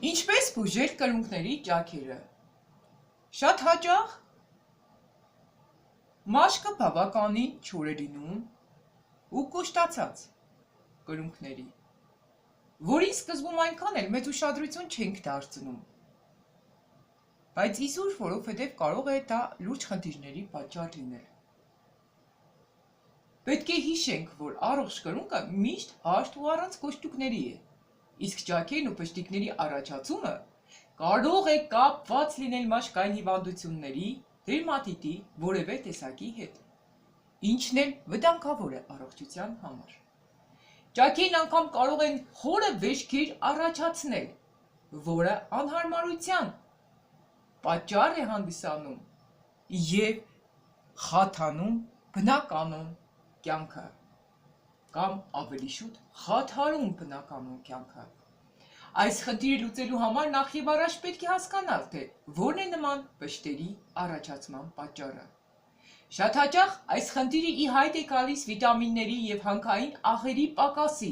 Ինչպես բուժել կրունկների ճաքերը։ Շատ հաճախ մաշկը բավականին չոր է լինում ու կոշտացած կրունկների, որին սկզբում այնքան էլ մեծ ուշադրություն չենք դարձնում, բայց իզուր, որովհետև կարող է դա լուրջ խնդիրների պատճառ լինել։ Պետք է հիշենք, որ առողջ կրունկը միշտ հարթ ու առանց կոշտուկների է, իսկ ճաքերն ու փշտիկների առաջացումը կարող է կապված լինել մաշկային հիվանդությունների, դերմատիտի, որևէ տեսակի հետ, ինչն էլ վտանգավոր է առողջության համար։ Ճաքերն անգամ կարող են խորը վեշքեր առաջացնել, որը անհարմարության պատճառ է հանդիսանում և խաթանում բնականոն կյանքը կամ ավելի շուտ խաթարում բնականոն կյանքը։ Այս խնդիրը լուծելու համար նախ եւ առաջ պետք է հասկանալ, թե որն է նման վշտերի առաջացման պատճառը։ Շատ հաճախ այս խնդիրը ի հայտ է գալիս վիտամինների եւ հանքային աղերի պակասի,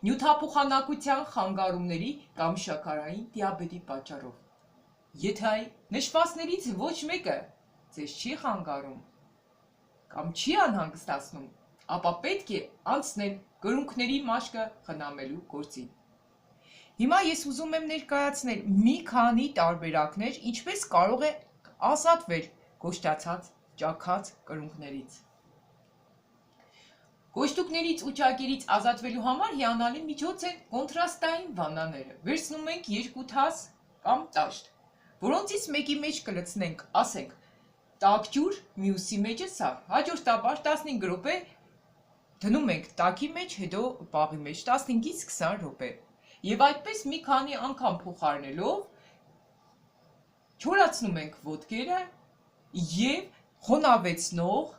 նյութափոխանակության խանգարումների կամ շաքարային դիաբետի պատճառով։ Եթե այն նշվածներից ոչ մեկը ձեզ չի խանգարում կամ չի անհանգստացնում, ապա պետք է անցնել կրունկների մաշկը խնամելու գործին։ Հիմա ես ուզում եմ ներկայացնել մի քանի տարբերակներ, ինչպես կարող է ազատվել կոշտացած, ճաքած կրունկներից։ Կոշտուկներից ու ճաքերից ազատվելու համար հիանալի միջոց են կոնտրաստային վաննաները։ Վերցնում ենք 2 թաս կամ տաշտ, որոնցից մեկի մեջ կլցնենք, ասենք, տաք ջուր, մյուսի մեջը սառը, հաջորդաբար 15 րոպե դնում ենք տաքի մեջ, հետո պաղի մեջ 15-ից 20 րոպե։ Եվ այդպես մի քանի անգամ փոխարինելով չորացնում ենք ոտքերը և խոնավեցնող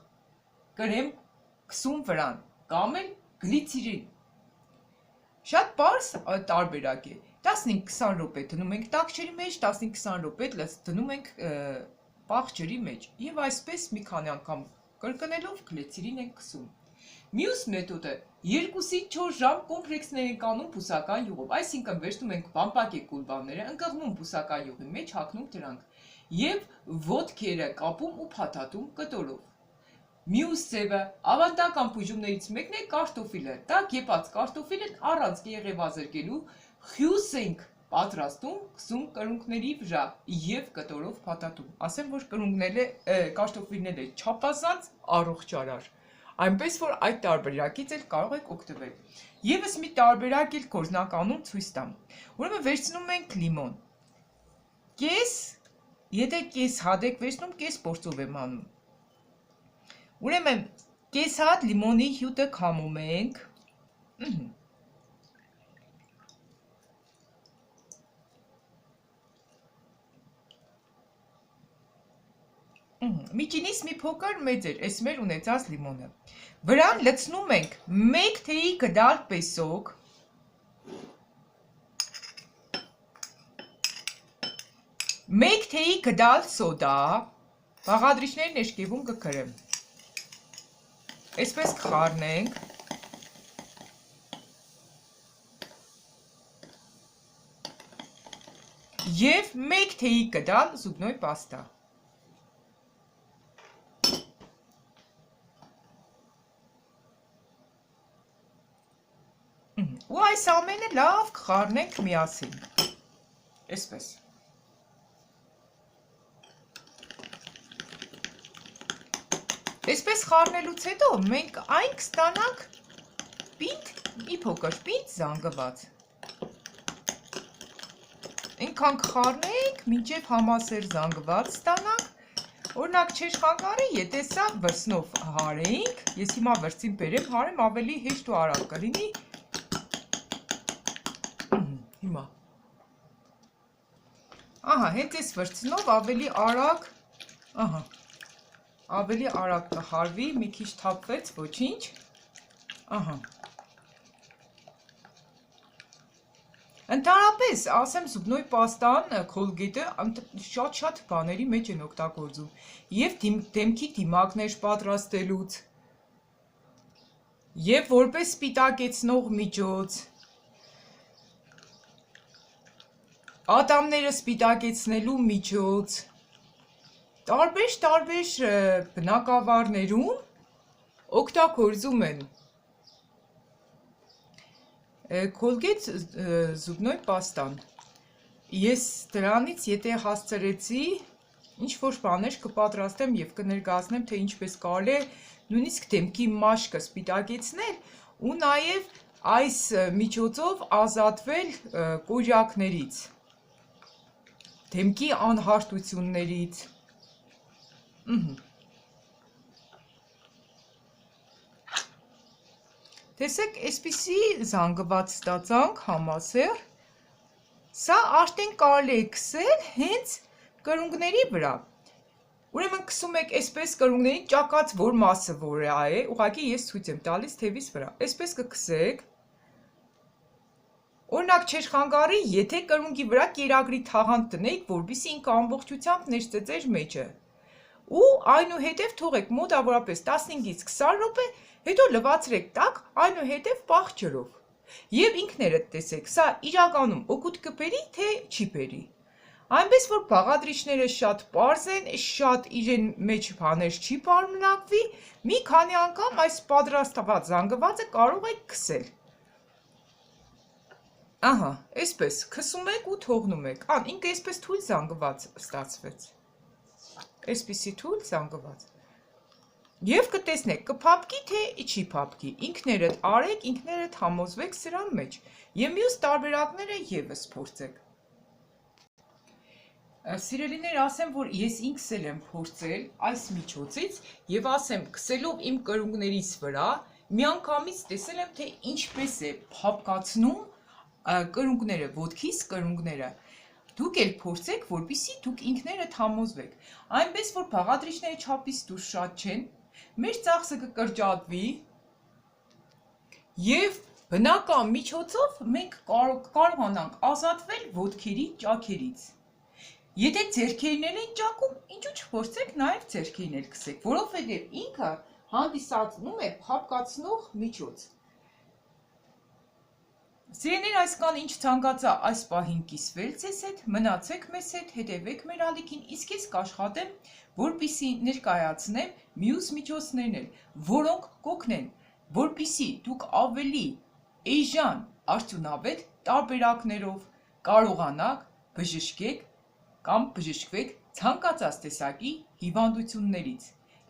կրեմ քսում վրան կամ էլ գլիցերին։ Շատ պարզ տարբերակ է։ 15-20 րոպե դնում ենք տաք ջրի մեջ, 15-20 րոպե դնում ենք պաղ ջրի մեջ և այսպես մի քանի անգամ կրկնելով գլիցերին ենք քսում։ Մյուս մեթոդը 2-ից 4 ժամ կոմպրեքսներ ենք անում բուսական յուղով, այսինքն վերցնում ենք բամբակե կուլբաները, ընկղմում բուսական յուղի մեջ, հագնում դրանք և ոտքերը կապում ու փաթաթում կտորով։ Մյուս ձևը ավանդական բուժումներից մեկն է կարտոֆիլը։ Դա կեպած կարտոֆիլն առանց կեղևազրկելու խյուս ենք պատրաստում, քսում կրունկների վրա և կտորով փաթաթում։ Ասեմ, որ կարտոֆիլն էլ է չափազանց առողջարար, այնպես որ այդ տարբերակից էլ կարող եք օգտվել։ Եվս մի տարբերակ էլ գործնականում ցույց տամ։ Ուրեմն վերցնում ենք լիմոն։ Եթե կես հատ եք վերցնում, կես բործով եմ անում։ Ուրեմն կես հատ լիմոնի հյութը քամում ենք։ Միջինից մի փոքր մեծ էր, այս մեր ունեցած լիմոնը։ Վրան լցնում ենք 1 թեյի գդալ պեսոկ, 1 թեյի գդալ սոդա, բաղադրիչներն էշկևում կգրեմ։ Այսպես կխառնենք։ Եվ 1 թեյի գդալ զուգնոյ պաստա։ Ու այս ամենը լավ կխառնենք միասին։ Այսպես։ Այսպես խառնելուց հետո մենք այն կստանանք պինդ, մի փոքր պինդ զանգված։ Այնքան կխառնենք, մինչև համասեր զանգված ստանանք, օրինակ չէր խանգարի, եթե սա վրձնով հարենք, ես հիմա վրձին բերեմ, հարեմ ավելի հեշտ ու արագ կլինի։ Հիմա։ Ահա, հենց այս վրձնով ավելի արագ, ահա, ավելի արագ կհարվի, մի քիչ թափվեց, ոչինչ, ահա։ Ընդհանրապես, ասեմ զուգնոյ պաստան, քոլգետը շատ բաների մեջ են օգտագործում և դեմքի դիմակներ պատրաստելուց և որպես սպիտակեցնող միջոց Ատամները սպիտակեցնելու միջոց տարբեր բնակավարներում օգտագործում են Colgate զուբնոյ պաստան։ Ես դրանից եթե հասցրեցի ինչ-որ բաներ կպատրաստեմ և կներկայացնեմ, թե ինչպես կարելի է նույնիսկ դեմքի մաշկը սպիտակեցնել ու նաև այս միջոցով ազատվել կորյակներից, դեմքի անհարթություններից։ Տեսեք, այսպիսի զանգված ստացանք համասեռ, սա արդեն կարելի է քսել հենց կրունկների վրա։ Ուրեմն քսում եք այսպես կրունկների ճակած որ մասը որ է, ուղղակի ես ցույց եմ տալիս թևիս վրա։ Այսպես կքսեք։ Օրինակ չէր խանգարի, եթե կրունկի վրա կերակրի թաղանթ տնեիք, որպեսզի ինքը ամբողջությամբ ներծծեր մեջը։ Ու այնուհետև թողեք մոտավորապես 15-ից 20 րոպե, հետո լվացրեք տաք, այնուհետև պահ ջրով։ Եվ ինքներդ տեսեք, սա իրականում օգուտ կբերի, թե չի բերի։ Այնպես որ բաղադրիչները շատ պարզ են, շատ իրեն մեջ բաներ չի պարունակվի, մի քանի անգամ այս պատրաստված զանգվածը կարող եք քսել։ Ահա, այսպես քսում եք ու թողնում եք։ Ինքը այսպես թույլ զանգված ստացվեց։ Այսպիսի թույլ զանգված։ Եվ կտեսնեք, կփափկի, թե չի փափկի։ Ինքներդ արեք, ինքներդ համոզվեք սրան մեջ։ Եվ մյուս տարբերակները ևս փորձեք։ Սիրելիներ, ասեմ, որ ես ինքս էլ եմ փորձել այս միջոցից եւ ասեմ, քսելով իմ կրունկներից վրա, միանգամից տեսել եմ, թե ինչպես է փափկացնում կրունկները, ոտքիս կրունկները։ Դուք էլ փորձեք, որպեսզի դուք ինքներդ համոզվեք։ Այնպես որ բաղադրիչները չափից դուրս շատ չեն, մեր ծախսը կկրճատվի եւ բնական միջոցով մենք կարողանանք ազատվել ոտքերի ճաքերից։ Եթե ձեռքերն են ճակում, ինչու չփորձեք նաև ձեռքերն էլ քսեք, որովհետև ինքը հանդիսանում է փափկացնող միջոց։ Սիրելիներ, այսքան ինչ ցանկացա այս պահին կիսվել ձեզ հետ, մնացեք մեզ հետ, հետևեք մեր ալիքին, իսկ ես կաշխատեմ, որպեսզի ներկայացնեմ մյուս միջոցներն էլ, որոնք կօգնեն, որպեսզի դուք ավելի էժան արդյունավետ տարբերակներով կարողանաք բժշկեք կամ բժշկվեք ցանկացած տեսակի հիվանդություններից,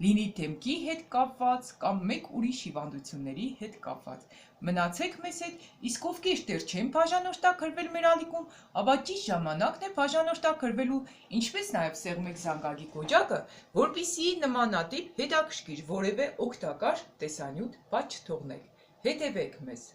լինի դեմքի հետ կապված կամ մեկ ուրիշ հիվանդությունների հետ կապված։ Մնացեք մեզ հետ, իսկ ովքեր դեռ չեն բաժանորդագրվել մեր ալիքում, ապա ճիշտ ժամանակն է բաժանորդագրվելու, ինչպես նաև սեղմեք զանգակի կոճակը, որպեսզի նմանատիպ հետաքրքիր որևէ օգտակար տեսանյութ բաց չթողնեք։ Հետևեք մեզ։